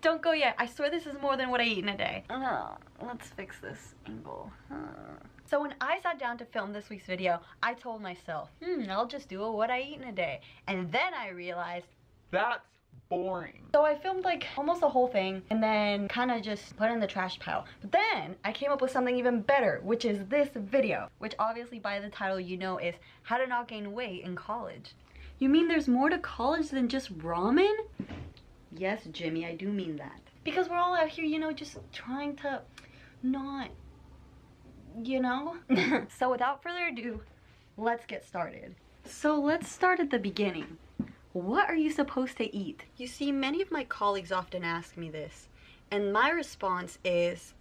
don't go yet. I swear this is more than what I eat in a day. Let's fix this angle. So when I sat down to film this week's video, I told myself, I'll just do what I eat in a day. And then I realized, that's boring. So I filmed like almost the whole thing and then kind of just put it in the trash pile. But then I came up with something even better, which is this video, which obviously by the title you know is How to Not Gain Weight in College. You mean there's more to college than just ramen? Yes, Jimmy, I do mean that. Because we're all out here, you know, just trying to not, you know? So without further ado, let's get started. So let's start at the beginning. What are you supposed to eat? You see, many of my colleagues often ask me this, and my response is,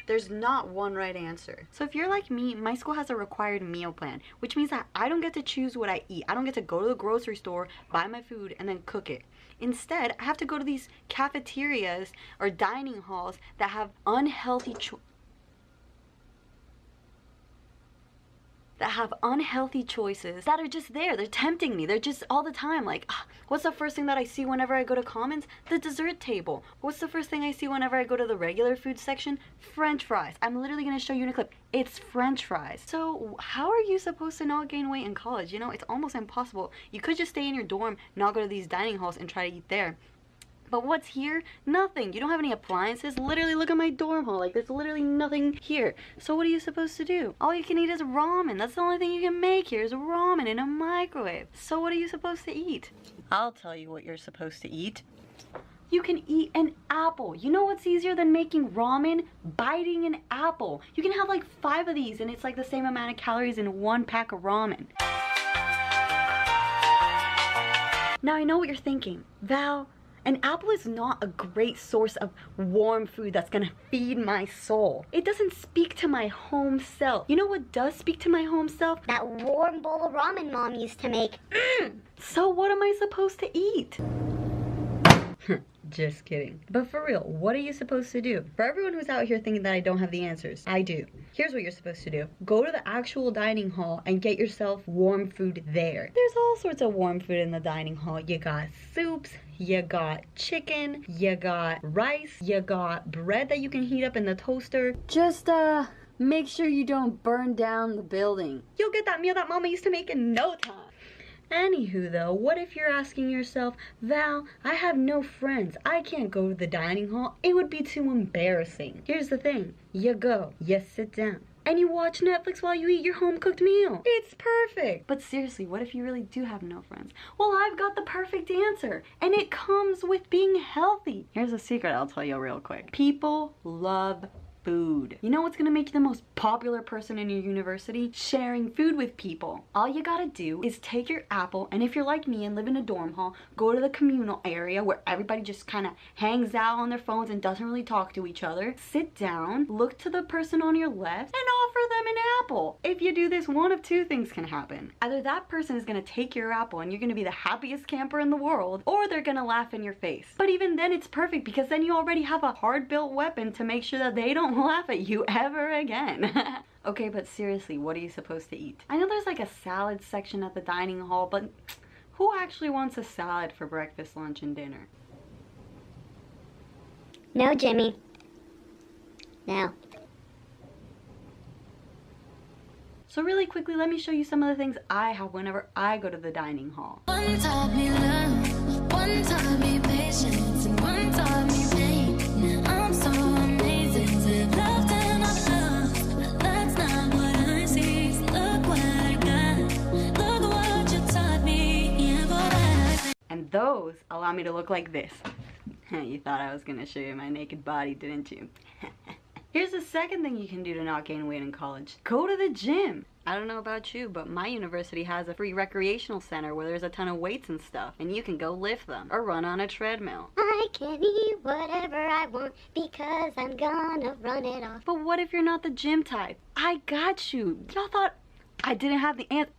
there's not one right answer. So if you're like me, my school has a required meal plan, which means that I don't get to choose what I eat. I don't get to go to the grocery store, buy my food, and then cook it. Instead, I have to go to these cafeterias or dining halls that have unhealthy choices that are just there. They're tempting me. They're just all the time like, what's the first thing that I see whenever I go to Commons? The dessert table. What's the first thing I see whenever I go to the regular food section? French fries. I'm literally gonna show you in a clip. It's French fries. So how are you supposed to not gain weight in college? You know, it's almost impossible. You could just stay in your dorm, not go to these dining halls and try to eat there. But what's here? Nothing. You don't have any appliances. Literally, look at my dorm hall. Like, there's literally nothing here. So what are you supposed to do? All you can eat is ramen. That's the only thing you can make here is ramen in a microwave. So what are you supposed to eat? I'll tell you what you're supposed to eat. You can eat an apple. You know what's easier than making ramen? Biting an apple. You can have like 5 of these and it's like the same amount of calories in 1 pack of ramen. Now I know what you're thinking. Val, an apple is not a great source of warm food that's gonna feed my soul. It doesn't speak to my home self. You know what does speak to my home self? That warm bowl of ramen Mom used to make. So what am I supposed to eat? Just kidding. But for real, what are you supposed to do? For everyone who's out here thinking that I don't have the answers, I do. Here's what you're supposed to do. Go to the actual dining hall and get yourself warm food there. There's all sorts of warm food in the dining hall. You got soups, you got chicken, you got rice, you got bread that you can heat up in the toaster. Just, make sure you don't burn down the building. You'll get that meal that Mama used to make in no time. Anywho though, what if you're asking yourself, Val, I have no friends. I can't go to the dining hall. It would be too embarrassing. Here's the thing. You go, you sit down, and you watch Netflix while you eat your home-cooked meal. It's perfect. But seriously, what if you really do have no friends? Well, I've got the perfect answer, and it comes with being healthy. Here's a secret I'll tell you real quick. People love food. You know what's gonna make you the most popular person in your university? Sharing food with people. All you gotta do is take your apple, and if you're like me and live in a dorm hall, go to the communal area where everybody just kind of hangs out on their phones and doesn't really talk to each other. Sit down, look to the person on your left, and offer them an apple. If you do this, one of 2 things can happen. Either that person is gonna take your apple and you're gonna be the happiest camper in the world, or they're gonna laugh in your face. But even then it's perfect because then you already have a hard-built weapon to make sure that they don't laugh at you ever again. Okay, but seriously, what are you supposed to eat? I know there's like a salad section at the dining hall, but who actually wants a salad for breakfast, lunch, and dinner? No, Jimmy. No. So really quickly, let me show you some of the things I have whenever I go to the dining hall. One taught me love, one taught me patience, and one taught me pain. Now I'm so amazing to love and not love, but that's not what I see. Look what I got, look what you taught me, yeah, what I... And those allow me to look like this. You thought I was gonna show you my naked body, didn't you? Here's the second thing you can do to not gain weight in college. Go to the gym. I don't know about you, but my university has a free recreational center where there's a ton of weights and stuff, and you can go lift them or run on a treadmill. I can eat whatever I want because I'm gonna run it off. But what if you're not the gym type? I got you. Y'all thought I didn't have the answer.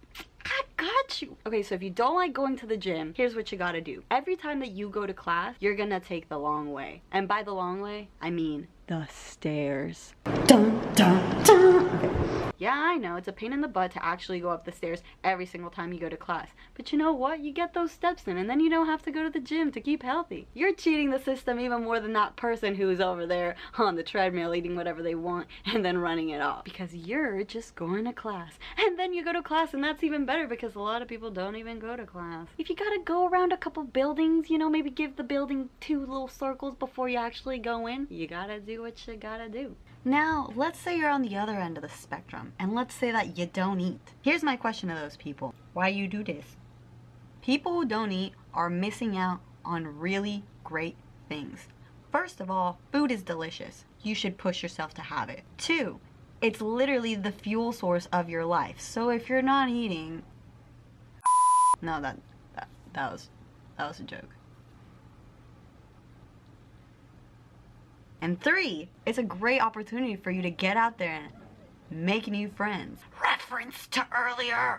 I got you. Okay, so if you don't like going to the gym, here's what you gotta do. Every time that you go to class, you're gonna take the long way. And by the long way, I mean the stairs. Dun, dun, dun. Okay. Yeah, I know, it's a pain in the butt to actually go up the stairs every single time you go to class. But you know what? You get those steps in, and then you don't have to go to the gym to keep healthy. You're cheating the system even more than that person who's over there on the treadmill eating whatever they want and then running it off. Because you're just going to class. And then you go to class, and that's even better because a lot of people don't even go to class. If you gotta go around a couple buildings, you know, maybe give the building 2 little circles before you actually go in, you gotta do what you gotta do. Now, let's say you're on the other end of the spectrum, and let's say that you don't eat. Here's my question to those people. Why you do this? People who don't eat are missing out on really great things. First of all, food is delicious. You should push yourself to have it. 2, it's literally the fuel source of your life. So if you're not eating... No, that was a joke. And 3, it's a great opportunity for you to get out there and make new friends. Reference to earlier.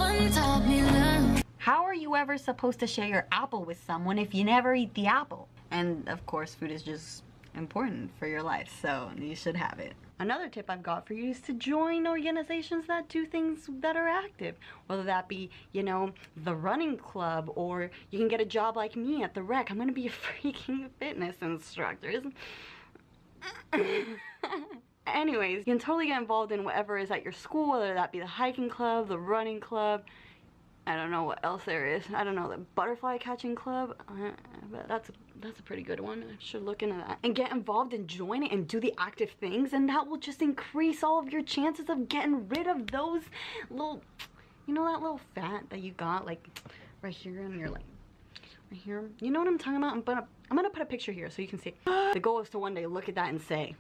How are you ever supposed to share your apple with someone if you never eat the apple? And of course, food is just important for your life, so you should have it. Another tip I've got for you is to join organizations that do things that are active. Whether that be, you know, the running club, or you can get a job like me at the rec. I'm gonna be a freaking fitness instructor. Anyways, you can totally get involved in whatever is at your school, whether that be the hiking club, the running club, I don't know what else there is. I don't know, the butterfly catching club. But that's a pretty good one. I should look into that. And get involved and join it and do the active things, and that will just increase all of your chances of getting rid of those little, you know, that little fat that you got like right here and you're like right here. You know what I'm talking about? I'm gonna put a picture here so you can see. The goal is to one day look at that and say,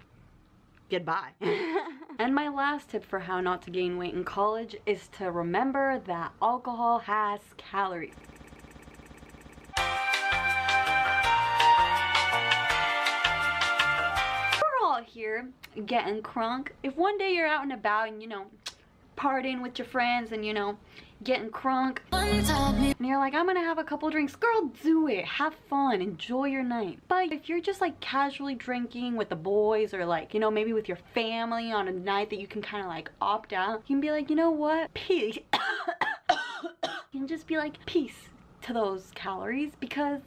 goodbye. And my last tip for how not to gain weight in college is to remember that alcohol has calories. We're all here getting crunk. If one day you're out and about and, you know, partying with your friends and, you know, getting crunk, and you're like, I'm gonna have a couple drinks, girl, do it, have fun, enjoy your night. But if you're just like casually drinking with the boys, or like, you know, maybe with your family on a night that you can kind of like opt out, you can be like, you know what, peace. You can just be like, peace to those calories, because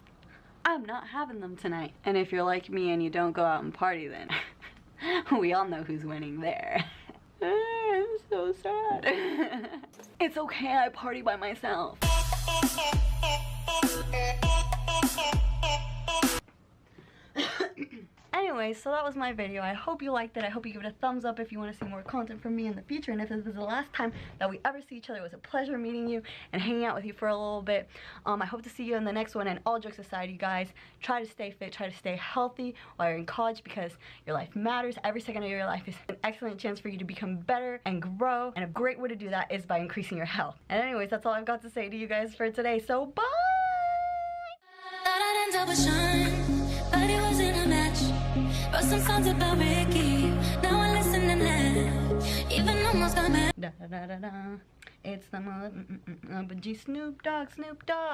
I'm not having them tonight. And if you're like me and you don't go out and party, then we all know who's winning there. I'm so sad. It's okay, I party by myself. Anyways, so that was my video. I hope you liked it. I hope you give it a thumbs up if you want to see more content from me in the future. And if this is the last time that we ever see each other, it was a pleasure meeting you and hanging out with you for a little bit. I hope to see you in the next one. And all jokes aside, you guys, try to stay fit, try to stay healthy while you're in college, because your life matters. Every second of your life is an excellent chance for you to become better and grow. And a great way to do that is by increasing your health. And anyways, that's all I've got to say to you guys for today. So bye! But it wasn't a match. Wrote some songs about Ricky. Now I listen and laugh. Even almost got mad. Da da da da da. It's the but G Snoop Dogg, Snoop Dogg.